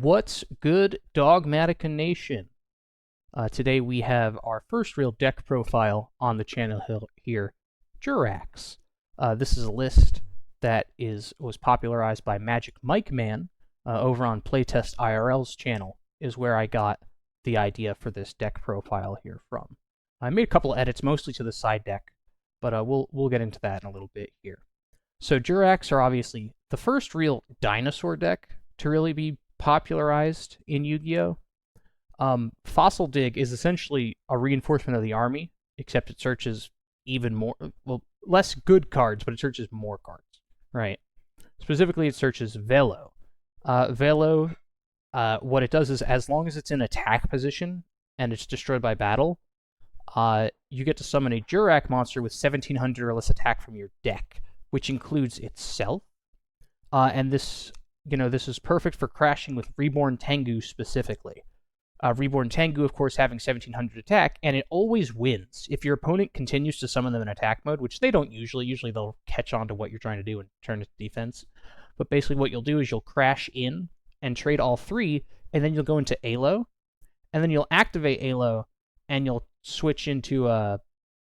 What's good, Dogmatica Nation? Today we have our first real deck profile on the channel here, Jurracs. This is a list that was popularized by Magic Mike Man over on Playtest IRL's channel, is where I got the idea for this deck profile here from. I made a couple edits, mostly to the side deck, but we'll get into that in a little bit here. So Jurracs are obviously the first real dinosaur deck to really be popularized in Yu-Gi-Oh! Fossil Dig is essentially a reinforcement of the army, except it searches even more, well, less good cards, but it searches more cards, right? Specifically, it searches Velo. Velo, what it does is, as long as it's in attack position and it's destroyed by battle, you get to summon a Jurrac monster with 1700 or less attack from your deck, which includes itself. And this is perfect for crashing with Reborn Tengu specifically. Reborn Tengu, of course, having 1700 attack, and it always wins. If your opponent continues to summon them in attack mode, which they don't usually. Usually they'll catch on to what you're trying to do and turn it to defense. But basically what you'll do is you'll crash in and trade all three, and then you'll go into Alo, and then you'll activate Alo, and you'll switch into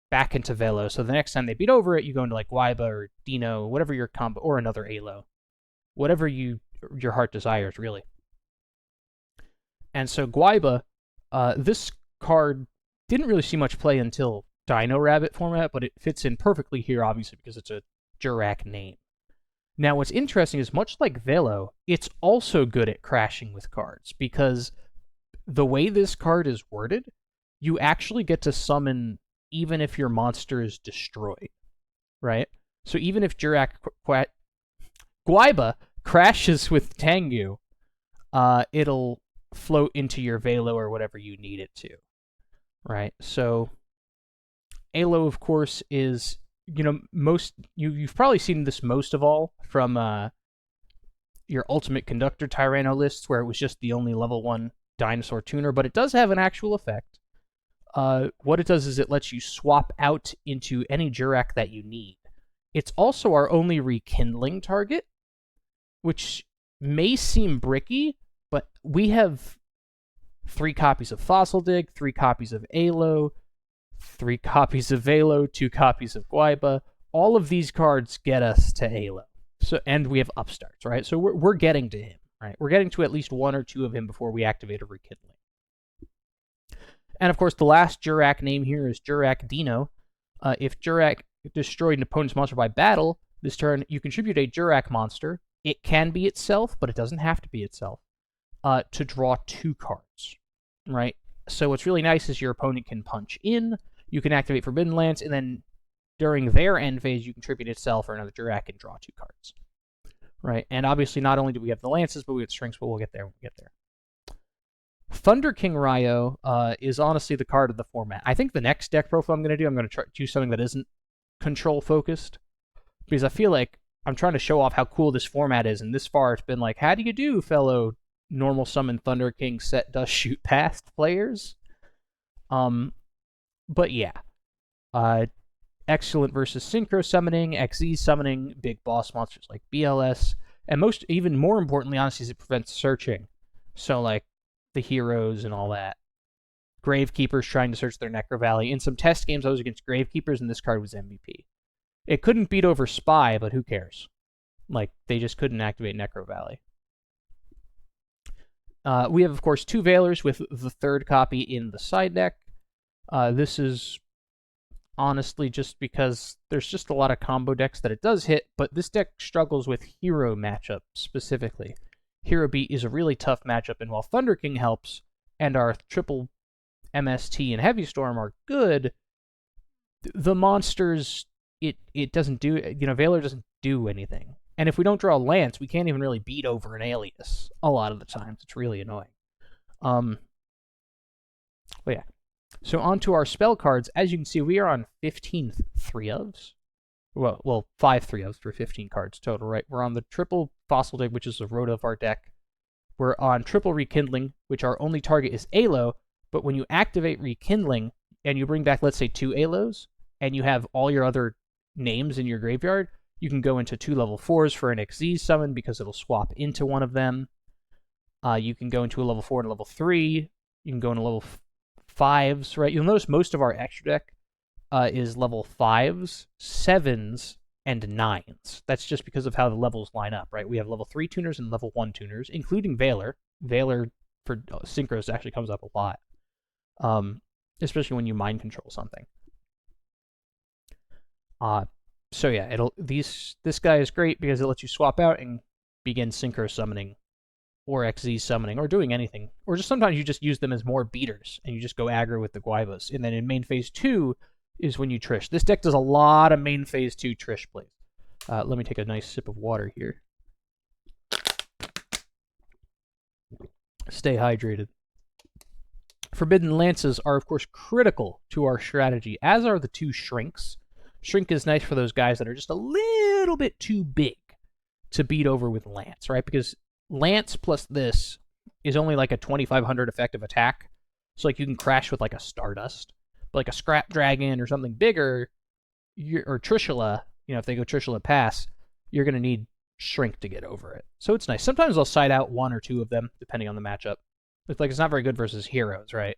back into Velo. So the next time they beat over it, you go into like Waiba or Dino, whatever your combo, or another Alo. Whatever your heart desires, really. And so Guaiba, this card didn't really see much play until Dino Rabbit format, but it fits in perfectly here, obviously, because it's a Jurrac name. Now, what's interesting is, much like Velo, it's also good at crashing with cards, because the way this card is worded, you actually get to summon even if your monster is destroyed, right? So even if Guaiba crashes with Tengu, it'll float into your Velo or whatever you need it to, right? So Alo, of course, is, you've probably seen this most of all from your Ultimate Conductor Tyranno lists, where it was just the only level 1 dinosaur tuner, but it does have an actual effect. What it does is it lets you swap out into any Jurrac that you need. It's also our only rekindling target, which may seem bricky, but we have 3 copies of Fossil Dig, 3 copies of Alo, 3 copies of Velo, 2 copies of Guaiba. All of these cards get us to Alo. So, and we have upstarts, right? So we're getting to him, right? We're getting to at least 1 or 2 of him before we activate a rekindling. And of course, the last Jurrac name here is Jurrac Dino. If Jurrac destroyed an opponent's monster by battle, this turn you contribute a Jurrac monster. It can be itself, but it doesn't have to be itself, to draw 2 cards, right? So what's really nice is your opponent can punch in, you can activate Forbidden Lance, and then during their end phase, you contribute itself or another Jurrac and draw 2 cards, right? And obviously, not only do we have the lances, but we have strings, but we'll get there when we get there. Thunder King Ryo is honestly the card of the format. I think the next deck profile I'm going to try to do something that isn't control-focused, because I feel like I'm trying to show off how cool this format is, and this far it's been like, how do you do, fellow normal summon Thunder King set does shoot past players? But yeah. Excellent versus Synchro summoning, XZ summoning, big boss monsters like BLS, and even more importantly, honestly, is it prevents searching. So like the heroes and all that. Gravekeepers trying to search their Necro Valley. In some test games, I was against Gravekeepers, and this card was MVP. It couldn't beat over Spy, but who cares? Like, they just couldn't activate Necro Valley. We have, of course, 2 Veilers with the 3rd copy in the side deck. This is honestly just because there's just a lot of combo decks that it does hit, but this deck struggles with hero matchup specifically. Hero Beat is a really tough matchup, and while Thunder King helps, and our triple MST and Heavy Storm are good, the monsters, it doesn't do, Veiler doesn't do anything. And if we don't draw a Lance, we can't even really beat over an Alias a lot of the times. It's really annoying. But yeah. So on to our spell cards. As you can see, we are on 15 3-ofs. Well, 5 3-ofs for 15 cards total, right? We're on the triple Fossil Dig, which is the road of our deck. We're on triple Rekindling, which our only target is Alo, but when you activate Rekindling, and you bring back, let's say, 2 Alos, and you have all your other names in your graveyard, you can go into 2 level 4s for an XZ summon because it'll swap into one of them. You can go into a level 4 and a level 3. You can go into level 5s, right? You'll notice most of our extra deck is level 5s, 7s, and 9s. That's just because of how the levels line up, right? We have level 3 tuners and level 1 tuners, including Valor. Valor for synchros actually comes up a lot, especially when you mind control something. So yeah, this guy is great because it lets you swap out and begin synchro summoning, or XZ summoning, or doing anything. Or just sometimes you just use them as more beaters, and you just go aggro with the Guivas. And then in main phase 2 is when you Trish. This deck does a lot of main phase 2 Trish plays. Let me take a nice sip of water here. Stay hydrated. Forbidden Lances are, of course, critical to our strategy, as are the 2 Shrinks. Shrink is nice for those guys that are just a little bit too big to beat over with Lance, right? Because Lance plus this is only like a 2500 effective attack. So like you can crash with like a Stardust. But like a Scrap Dragon or something bigger, or Trishula, if they go Trishula Pass, you're going to need Shrink to get over it. So it's nice. Sometimes I'll side out 1 or 2 of them, depending on the matchup. It's not very good versus heroes, right?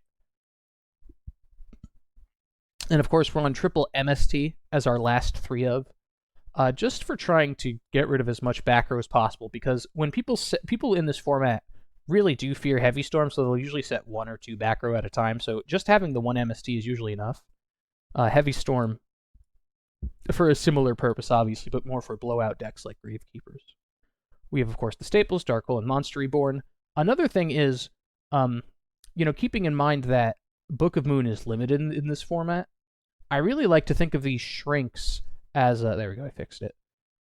And of course, we're on triple MST as our last 3 of, just for trying to get rid of as much back row as possible. Because when people in this format really do fear Heavy Storm, so they'll usually set 1 or 2 back row at a time. So just having the 1 MST is usually enough. Heavy Storm for a similar purpose, obviously, but more for blowout decks like Gravekeepers. We have, of course, the staples, Dark Hole and Monster Reborn. Another thing is, keeping in mind that Book of Moon is limited in this format, I really like to think of these Shrinks as... there we go, I fixed it.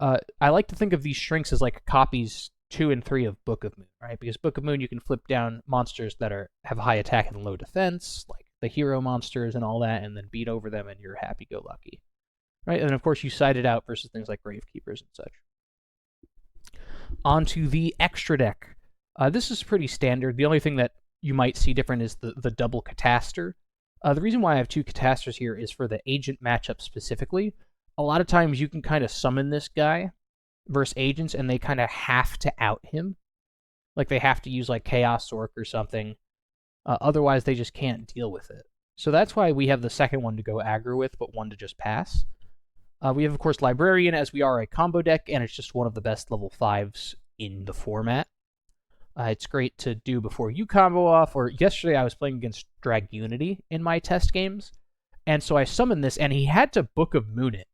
I like to think of these Shrinks as like copies 2 and 3 of Book of Moon, right? Because Book of Moon, you can flip down monsters that have high attack and low defense, like the hero monsters and all that, and then beat over them and you're happy-go-lucky. Right? And of course, you side it out versus things like Gravekeepers and such. Onto the extra deck. This is pretty standard. The only thing that you might see different is the double Cataster. The reason why I have 2 Catasters here is for the agent matchup specifically. A lot of times you can kind of summon this guy versus agents, and they kind of have to out him. Like they have to use like Chaos Orc or something. Otherwise, they just can't deal with it. So that's why we have the second one to go aggro with, but 1 to just pass. We have, of course, Librarian, as we are a combo deck, and it's just one of the best level 5s in the format. It's great to do before you combo off, or yesterday I was playing against Dragunity in my test games, and so I summoned this, and he had to Book of Moon it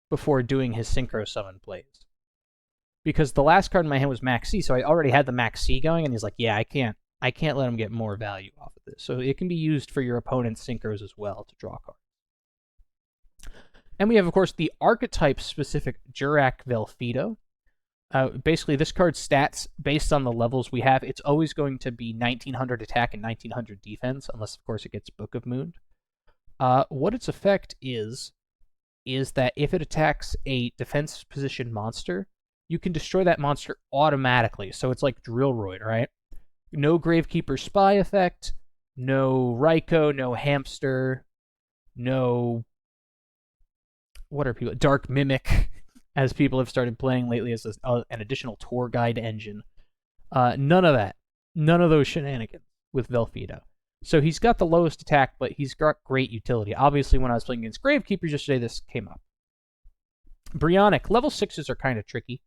before doing his Synchro Summon plays. Because the last card in my hand was Max C, so I already had the Max C going, and he's like, yeah, I can't let him get more value off of this. So it can be used for your opponent's Synchros as well to draw cards. And we have, of course, the archetype-specific Jurrac Velfido. Basically, this card's stats, based on the levels we have, it's always going to be 1900 attack and 1900 defense, unless, of course, it gets Book of Moon. What its effect is that if it attacks a defense position monster, you can destroy that monster automatically. So it's like Drillroid, right? No Gravekeeper Spy effect, no Raikou, no Hamster, no... What are people? Dark Mimic, as people have started playing lately as an additional tour guide engine. None of that. None of those shenanigans with Velfido. So he's got the lowest attack, but he's got great utility. Obviously, when I was playing against Gravekeepers yesterday, this came up. Brionic. Level 6s are kind of tricky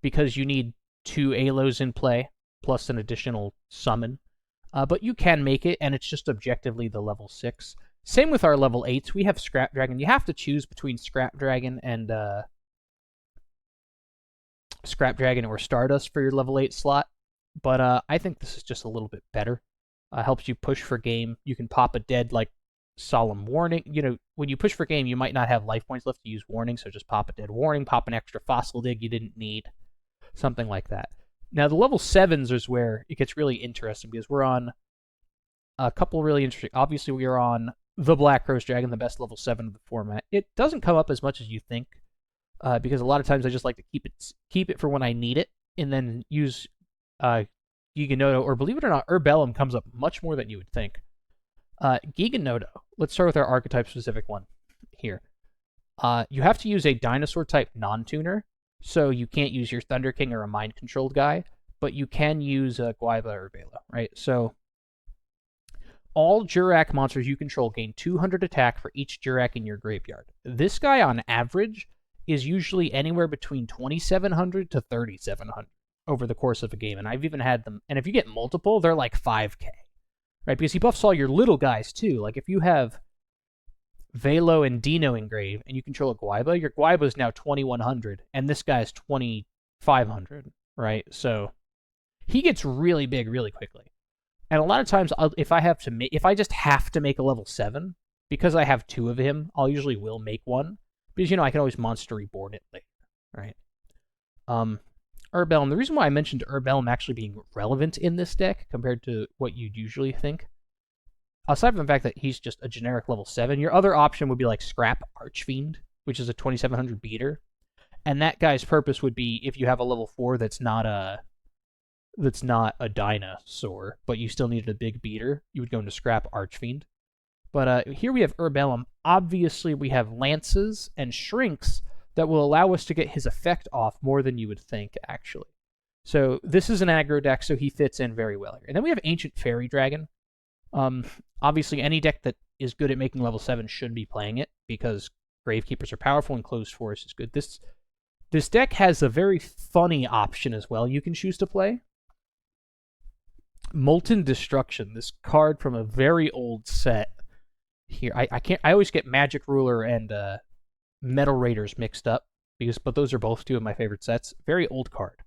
because you need 2 Alos in play, plus an additional summon. But you can make it, and it's just objectively the level 6. Same with our level 8s. We have Scrap Dragon. You have to choose between Scrap Dragon or Stardust for your level 8 slot. But I think this is just a little bit better. Helps you push for game. You can pop a dead, like, Solemn Warning. When you push for game, you might not have life points left to use Warning, so just pop a dead Warning, pop an extra Fossil Dig you didn't need. Something like that. Now, the level 7s is where it gets really interesting, because we're on a couple really interesting... Obviously, we are on the Black Rose Dragon, the best level 7 of the format. It doesn't come up as much as you think, because a lot of times I just like to keep it for when I need it, and then use Giganoto, or believe it or not, Urbellum comes up much more than you would think. Giganoto, let's start with our archetype-specific one here. You have to use a dinosaur-type non-tuner, so you can't use your Thunder King or a mind-controlled guy, but you can use Guaiba or Velo, right? So all Jurrac monsters you control gain 200 attack for each Jurrac in your graveyard. This guy, on average, is usually anywhere between 2,700 to 3,700 over the course of a game. And I've even had them, and if you get multiple, they're like 5k, right? Because he buffs all your little guys too. Like if you have Velo and Dino engrave and you control a Guaiba, your Guaiba is now 2,100, and this guy is 2,500, right? So he gets really big really quickly. And a lot of times, if I just have to make a level 7, because I have 2 of him, I'll usually will make one. Because, I can always Monster Reborn it later, right? Urbelm. The reason why I mentioned Urbelm actually being relevant in this deck compared to what you'd usually think, aside from the fact that he's just a generic level 7, your other option would be like Scrap Archfiend, which is a 2,700 beater. And that guy's purpose would be if you have a level 4 that's not a dinosaur, but you still needed a big beater, you would go into Scrap Archfiend. But here we have Urbellum. Obviously, we have lances and shrinks that will allow us to get his effect off more than you would think, actually. So this is an aggro deck, so he fits in very well here. And then we have Ancient Fairy Dragon. Obviously, any deck that is good at making level 7 should be playing it, because Gravekeepers are powerful and Closed Forest is good. This deck has a very funny option as well you can choose to play. Molten Destruction, this card from a very old set. Here, I always get Magic Ruler and Metal Raiders mixed up, but those are both 2 of my favorite sets. Very old card.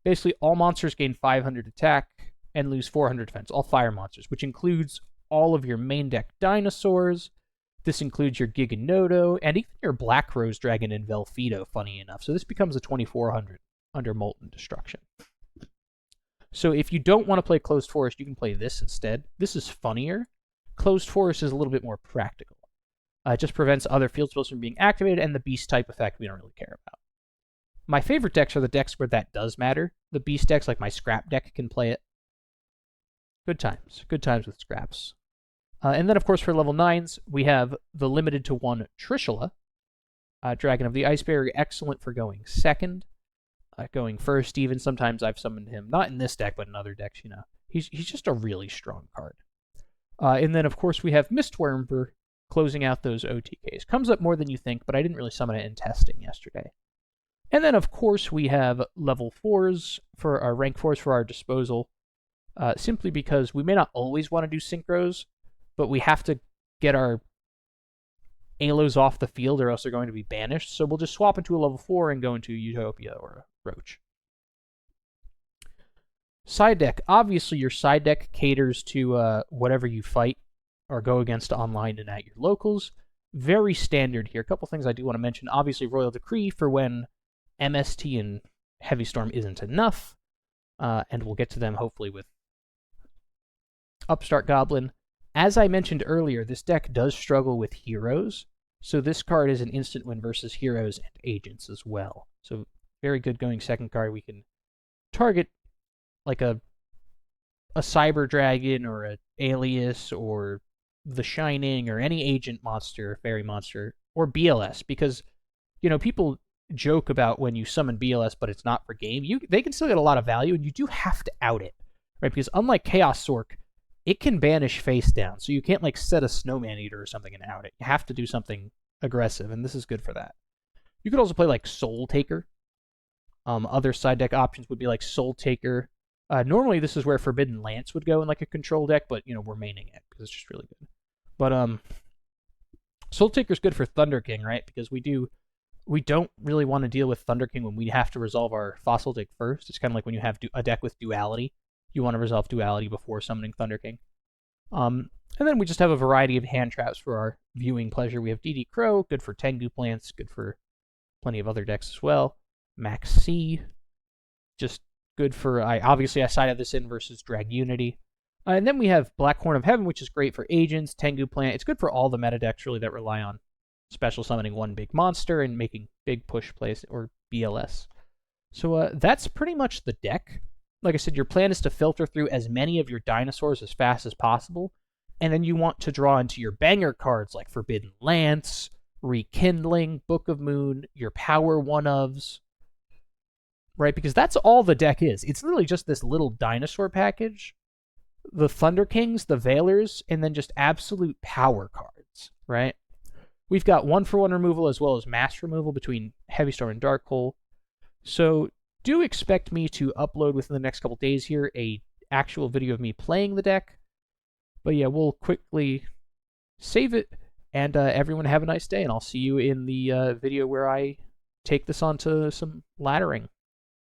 Basically, all monsters gain 500 attack and lose 400 defense. All fire monsters, which includes all of your main deck dinosaurs. This includes your Giganoto and even your Black Rose Dragon and Velveto, funny enough. So this becomes a 2,400 under Molten Destruction. So if you don't want to play Closed Forest, you can play this instead. This is funnier. Closed Forest is a little bit more practical. It just prevents other field spells from being activated, and the Beast type effect we don't really care about. My favorite decks are the decks where that does matter. The Beast decks, like my Scrap deck, can play it. Good times. Good times with Scraps. And then, of course, for level 9s, we have the limited to 1 Trishula. Dragon of the Ice Barrier, excellent for going second. Going first, even. Sometimes I've summoned him. Not in this deck, but in other decks, He's just a really strong card. And then, of course, we have Mistworm for closing out those OTKs. Comes up more than you think, but I didn't really summon it in testing yesterday. And then, of course, we have level 4s for our rank 4s for our disposal, simply because we may not always want to do synchros, but we have to get our Alos off the field or else they're going to be banished. So we'll just swap into a level 4 and go into Utopia or a Roach. Side deck. Obviously, your side deck caters to whatever you fight or go against online and at your locals. Very standard here. A couple things I do want to mention. Obviously, Royal Decree for when MST and Heavy Storm isn't enough. And we'll get to them hopefully with Upstart Goblin. As I mentioned earlier, this deck does struggle with heroes. So this card is an instant win versus heroes and agents as well. So very good going second card. We can target like a Cyber Dragon or an Alias or the Shining or any agent monster, fairy monster, or BLS, because people joke about when you summon BLS but it's not for game. They can still get a lot of value, and you do have to out it, right? Because unlike Chaos Sork, it can banish face down, so you can't set a Snowman Eater or something and out it. You have to do something aggressive, and this is good for that. You could also play like Soul Taker. Other side deck options would be like Soul Taker. Normally, this is where Forbidden Lance would go in like a control deck, but we're maining it because it's just really good. But Soul Taker's good for Thunder King, right? Because we don't really want to deal with Thunder King when we have to resolve our Fossil Dig first. It's kind of like when you have a deck with Duality. You want to resolve Duality before summoning Thunder King. And then we just have a variety of hand traps for our viewing pleasure. We have DD Crow, good for Tengu Plants, good for plenty of other decks as well. Max C, just good for, I sided this in versus Drag Unity. And then we have Black Horn of Heaven, which is great for agents, Tengu Plant. It's good for all the meta decks, really, that rely on special summoning one big monster and making big push plays, or BLS. So that's pretty much the deck. Like I said, your plan is to filter through as many of your dinosaurs as fast as possible, and then you want to draw into your banger cards like Forbidden Lance, Rekindling, Book of Moon, your power one-ofs, right? Because that's all the deck is. It's literally just this little dinosaur package, the Thunder Kings, the Veilers, and then just absolute power cards, right? We've got 1-for-1 removal as well as mass removal between Heavy Storm and Dark Hole. So do expect me to upload within the next couple days here a actual video of me playing the deck. But yeah, we'll quickly save it, and everyone have a nice day, and I'll see you in the video where I take this on to some laddering.